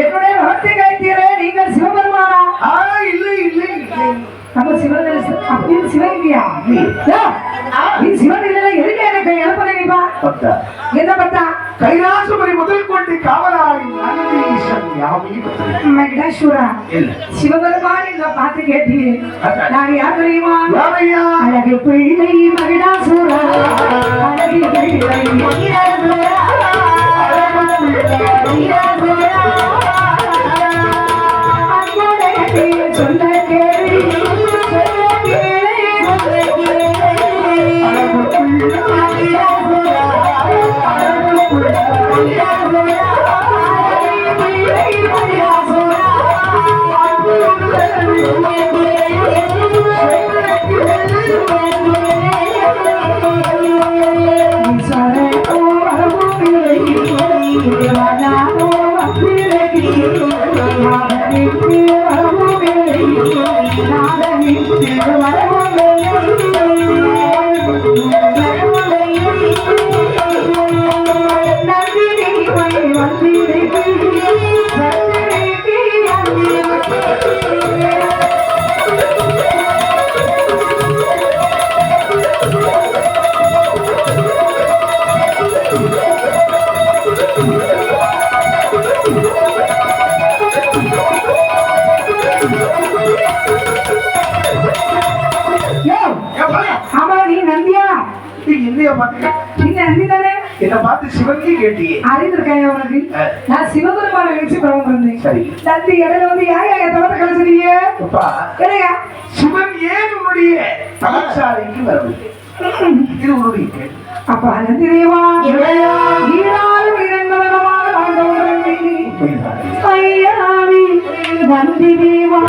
என்னுடைய பக்தி கைத்தீரே நீங்கள் சிவபெருமானா? இல்லை இல்லை இல்லை. நம்ம சிவன் அப்படின்னு சிவன் இல்லையா? நீ சிவன் இல்ல எதுக்கு எனக்கு எழுப்ப நினைப்பா? என்ன பட்டா? கைலாசபுரி முதல் கொண்டு காவலாளி நந்தீசன் யாமே மகிடாசுரா சிவபெருமான் இங்க பார்த்து கேட்டீங்க. நான் யார் தெரியுமா? அழகு பிள்ளை மகிடாசுரா, அழகு பிள்ளை மகிடாசுரா, சொன்ன கேள்வி என்ன பார்த்து சிவன்கி கேட்டியே அறிந்திருக்கேன் உனக்கு. நான் சிவபெருமான நினைச்சு பிரபம் இருந்தேன். சரி நந்தி இடையில வந்து யார் தவறு கலைச்சிருக்கீங்க? கிடையா சிவன் ஏன் உன்னுடைய தலசாலைக்கு வரவில்லை? இது உன்னுடைய கேள்வி. அப்பா நந்தி தேவா ஈராலும் இரண்டவனமாக வாழ்ந்தவர்கள் ஐயாவி நந்தி தேவா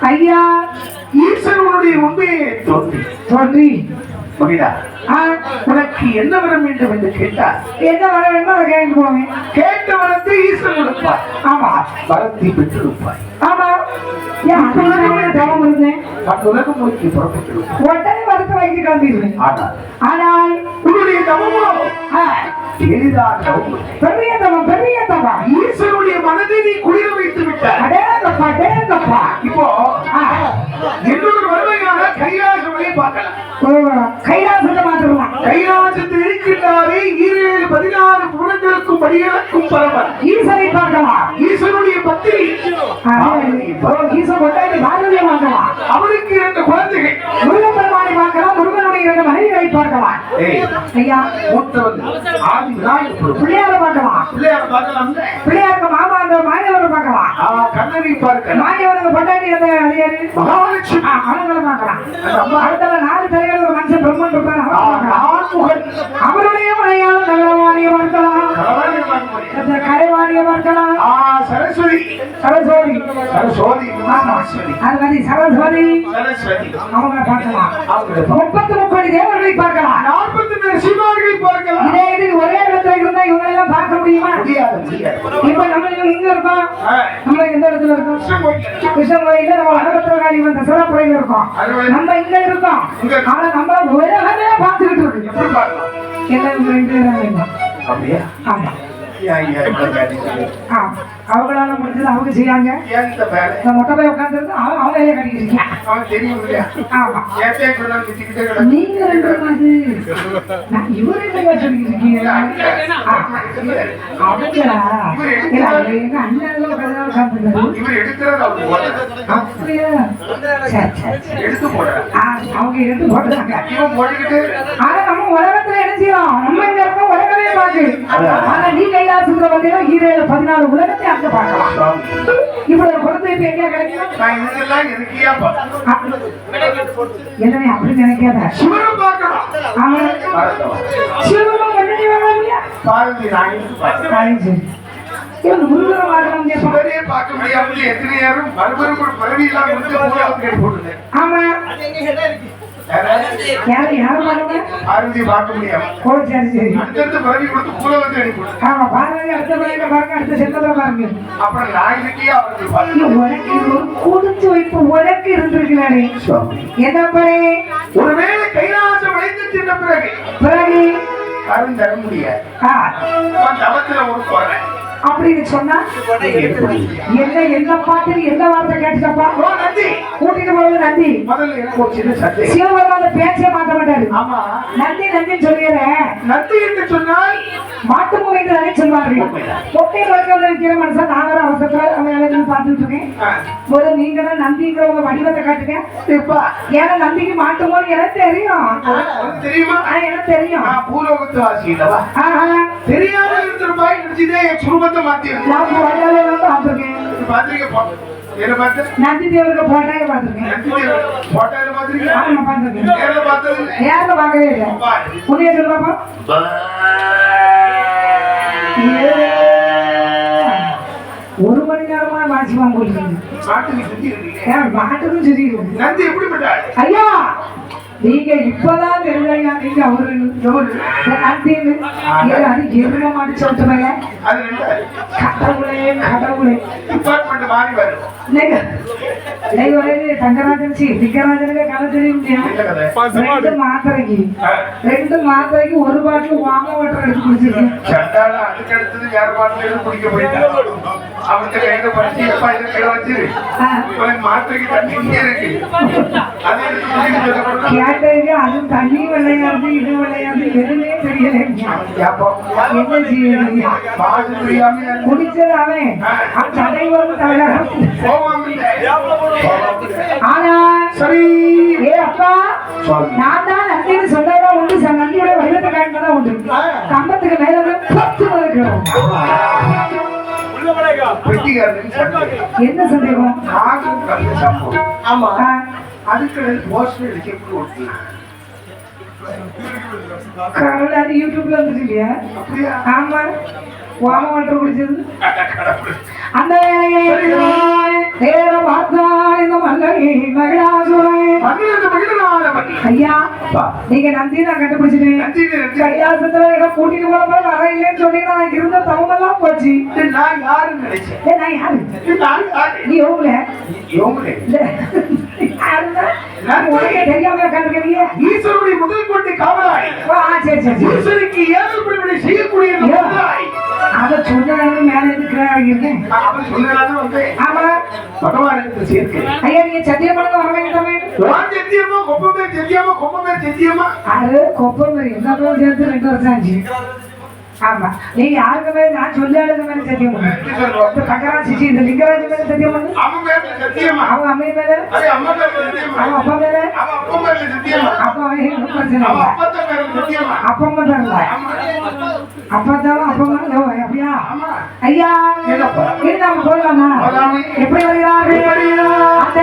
ஐயா ஈஸ்வரனுடைய உண்மையை தோன்றி உனக்கு என்ன வர வேண்டும் என்று கேட்டார். என்ன வர வேண்டும் அதை கேட்டு போவேன். கேட்ட வரத்தை ஈஸ்வரன் கொடுப்பார். ஆமா வரத்தை பெற்று கொடுப்பாய். ஆமா தவம் இருந்தேன் உலகம் நோக்கி புறப்பட்டு உடனே வரத்தை வைத்து காண்பீர்கள். ஆனால் உன்னுடைய தவமோ எளிதாக பெரிய தவம் பெரிய தவம். ஈஸ்வரனுடைய மனதை நீ குளிர வைத்து விட்டார். அடேங்கப்பா அடேங்கப்பா. இப்போ என்னோட வருவையான கைலாசங்களை பார்க்கலாம். கைலாசத்தை மாத்திரலாம். கைலாசத்தில் இருக்கின்றாரே 16 புறங்களுக்கும் படிகளுக்கும் பரவல் ஈசனை பார்க்கலாம். ஈஸ்வரனுடைய பத்திரி ஈசன் கொண்டாடி பாரதியை பார்க்கலாம். அவருக்கு 2 குழந்தைகள். முருகப்பெருமானை பார்க்கலாம். முருகனுடைய 2 மனைவிகளை பார்க்கலாம். ஐயா மூத்தவன் ஆதி விநாயகர் பிள்ளையாரை பார்க்கலாம். பிள்ளையாரை பார்க்கலாம். பிள்ளையாருக்கு மாமா அந்த மாயவரை பார்க்கலாம். கண்ணனை பார்க்கலாம். மாயவருக்கு கொண்டாடி அந்த மகாலட்சுமி அவங்களை பார்க்கலாம். அடுத்த 4 தலைகள் ஒரு மனுஷன் பிரம்மன் இருப்பார். அவருடைய மனையாளர் நல்லவாணியை பார்க்கலாம். பெற்ற கலைவாணியை பார்க்கலாம். சரஸ்வதி சரஸ்வதி சரஸ்வதி அது மாதிரி சரஸ்வதி சரஸ்வதி அவங்களை பார்க்கலாம். அவங்க 33 தேவர்களை பார்க்கலாம். 40 சிவார்களை பார்க்கலாம். இதே இது ஒரே இடத்துல இருந்தா இவங்க எல்லாம் பார்க்க முடியுமா? முடியாது. இப்ப நம்ம இங்க இருக்கோம், நம்ம எந்த இடத்துல இருக்கோம்? கிருஷ்ணன் கோயில நம்ம அகபத்திரகாளி வந்த சிறப்புறையில இருக்கோம். நம்ம இங்க இருக்கோம். ஆனா நம்ம உலகமே பார்த்துக்கிட்டு இருக்கு. எல்லாம் 2 பேரும் அப்படியா? ஆமா. அவங்களால முடிஞ்சது அவங்க செய்யாங்க. இந்த மொட்டை போய் உட்காந்துருந்து அவங்க வேலையை கட்டிக்கிட்டு ஆமா. நீங்க 2 மாதிரி இவரு என்ன சொல்லிட்டு இருக்கீங்க? அவங்களா எங்க அண்ணன் உட்காந்துருந்தாரு. அப்படியா? அவங்க எடுத்து போட்டுறாங்க. ஆனா நம்ம உலகத்துல என்ன செய்யறோம்? நம்ம இங்க இருக்க உலகமே பாக்கு. ஆனா நீ கைலாசத்துல வந்தீங்கன்னா ஈரேழு 14 உலகத்தை அங்க பார்க்கலாம். இவ்வளவு குழந்தை இப்ப எங்க கிடைக்கும்? எல்லாமே அப்படி நினைக்காத. சிவனும் பண்ணி வரலையா? இவங்க முருகரை பார்க்க முடியாது. ஆமா யாரும் பார்வதி பார்க்க முடியாது. அடுத்தடுத்து பரவி கொடுத்து கூட வந்து அனுப்பிவிடு. ஆமா பார்வதி அடுத்த பறவையில பாருங்க, அடுத்த செல்வத்தை பாருங்க. அப்புறம் நான் இருக்கே அவருக்கு உனக்கு ஒரு கொடுத்து வைப்பு உனக்கு இருந்திருக்கிறாரே என்ன பாரு. ஒருவேளை கைலாசம் அழைத்து சென்ற பிறகு கரும் தர முடியாது. தவத்துல ஒரு போறேன் அப்படின்னு சொன்னா என்ன பாட்டு என்ன வார்த்தை கேட்டுக்கப்பா? கூட்டிட்டு போறது நந்தி. முதல்ல எனக்கு ஒரு சின்ன சட்டை. சிவபெருமான பேச்சே மாத்த மாட்டாரு. ஆமா நந்தி நந்தின்னு சொல்லிடுறேன். நந்தி என்று சொன்னால் மாட்டு மூவை தானே சொல்வார்கள். மொட்டையில் வைக்கிறத வைக்கிற மனுஷன் நான் வேற அவசரத்துல அவன் பார்த்துட்டு இருக்கேன். ஒரு நீங்க தான் நந்திங்கிற உங்க வடிவத்தை காட்டுங்க. ஏன்னா நந்திக்கு மாட்டு மூவை எனக்கு தெரியும். தெரியுமா? எனக்கு தெரியும். பூலோகத்து வாசி இல்லவா? தெரியாம இருந்திருப்பாய். நினைச்சதே குடும்பத்தை மாத்தி நான் பார்த்துருக்கேன். நந்தி தேவருக்கு போட்டாய பார்த்துருக்கேன். நேரில் பார்க்கவே இல்லை. உன்னைய சொல்லுவாப்பா ஒரு மணி நேரமா வாட்சிமா போட்டு மாட்டுக்கும் சரி. ஐயா நீங்க இப்பதான் தெரிஞ்சா நீங்க அவரு அது எரும மாடி சொல்லுமே. கடவுளே கடவுளே தங்கராஜன் திங்கராஜனுக்கு கதை தெரியும். 2 மாத்திரைக்கு ஒரு பாட்டில் வாங்க வாட்டர் எடுத்து குடிச்சிருக்கேன். கேட்டதுக்கு அது தண்ணி விளையாது இது விளையாது எதுவுமே தெரியல. என்ன செய்ய குடிச்சது அவன் தலைவரும் தலைவரும். ஆனா சரி ஏ அப்பா நான் தான் நந்தின்னு சொன்னதான் உண்டு. நந்தியோட வடிவத்தை காட்டினதான் உண்டு. கம்பத்துக்கு மேல 10 இருக்கிறோம். என்ன சந்தேகம்? ஆமா அதுக்கு அது யூடியூப்ல வந்துட்டு இல்லையா? ஆமா வாம வாட்டர் குடிச்சது அந்த நேரம் பார்த்தா இந்த மல்லி ஐயா நீங்க நந்தி நான் கண்டுபிடிச்சிட்டேன். கைலாசத்துல ஏதோ கூட்டிட்டு போன போது வர இல்லைன்னு சொன்னீங்கன்னா நான் இருந்த தவமெல்லாம் போச்சு. நான் யாருன்னு நினைச்சேன். நான் யாரு? நீ யோகல தெரியாம உட்காந்துருக்கீங்க. ஈஸ்வருடைய முதல் கொண்டு காவலாய். சரி சரி ஈஸ்வருக்கு ஏழு பணிவிடை செய்யக்கூடிய அதை சொன்னாலும் மேல இருக்கிறேன். ஆமா பகவானுக்கு சேர்க்கை. ஐயா நீங்க சத்தியம் பண்ண வர வேண்டாமே. சத்தியமா கொப்பமேர் சத்தியமா கொப்பமேர் சத்தியமா அது கொப்பமேர் எல்லாரும் சேர்த்து 2 வருஷம் ஆச்சு. ஆமா நீங்க யாருக்கு மேல நான் சொல்லாளுக்கு மேல சத்தியம் பண்ணு. தங்கராஜ் சிச்சி இந்த லிங்கராஜ் மேல சத்தியம் பண்ணு. அவங்க அம்மை மேல அவங்க அப்பா மேல அப்பா பிரச்சனை அப்பா தரல அப்பா தான் அப்பா அப்படியா? ஐயா இது நம்ம போகலாமா? எப்படி வருகிறார்கள்? அந்த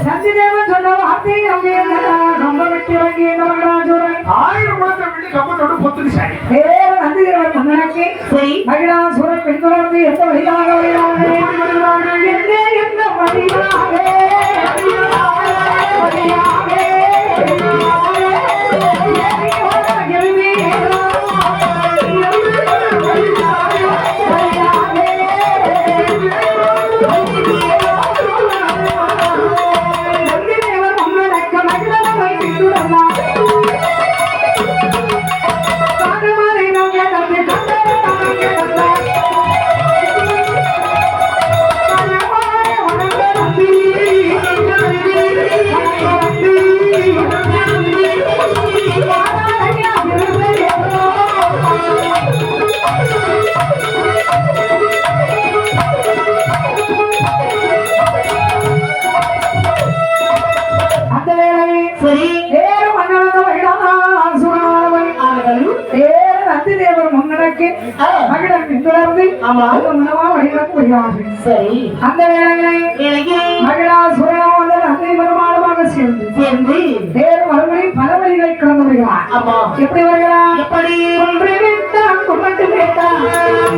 நந்திதேவன் சொன்ன வார்த்தை ரொம்ப வெட்டி வாங்கி மகிழாசுரன் 1000 குளத்தை விட்டு கப்பத்தோடு பொத்துக்கு சாடி வேற நந்திதேவன் மன்னனுக்கு மகிழாசுரன் பின்தொடர்ந்து எந்த வழியாக வருகிறார்கள் எந்த வழியாக மகிழன் பின்தொடர்ந்து உணவா வழிகளுக்கு வருகிறார்கள். அந்த வேளையிலே மகிழாசுரன் வந்து அன்னை பெருமாளுமாக சேர்ந்து வேறு மறுபடியும் பல வழிகளை கடந்து வருகிறார். எப்படி வருகிறார்? ஒன்று விட்டான் குமட்டு கேட்டான்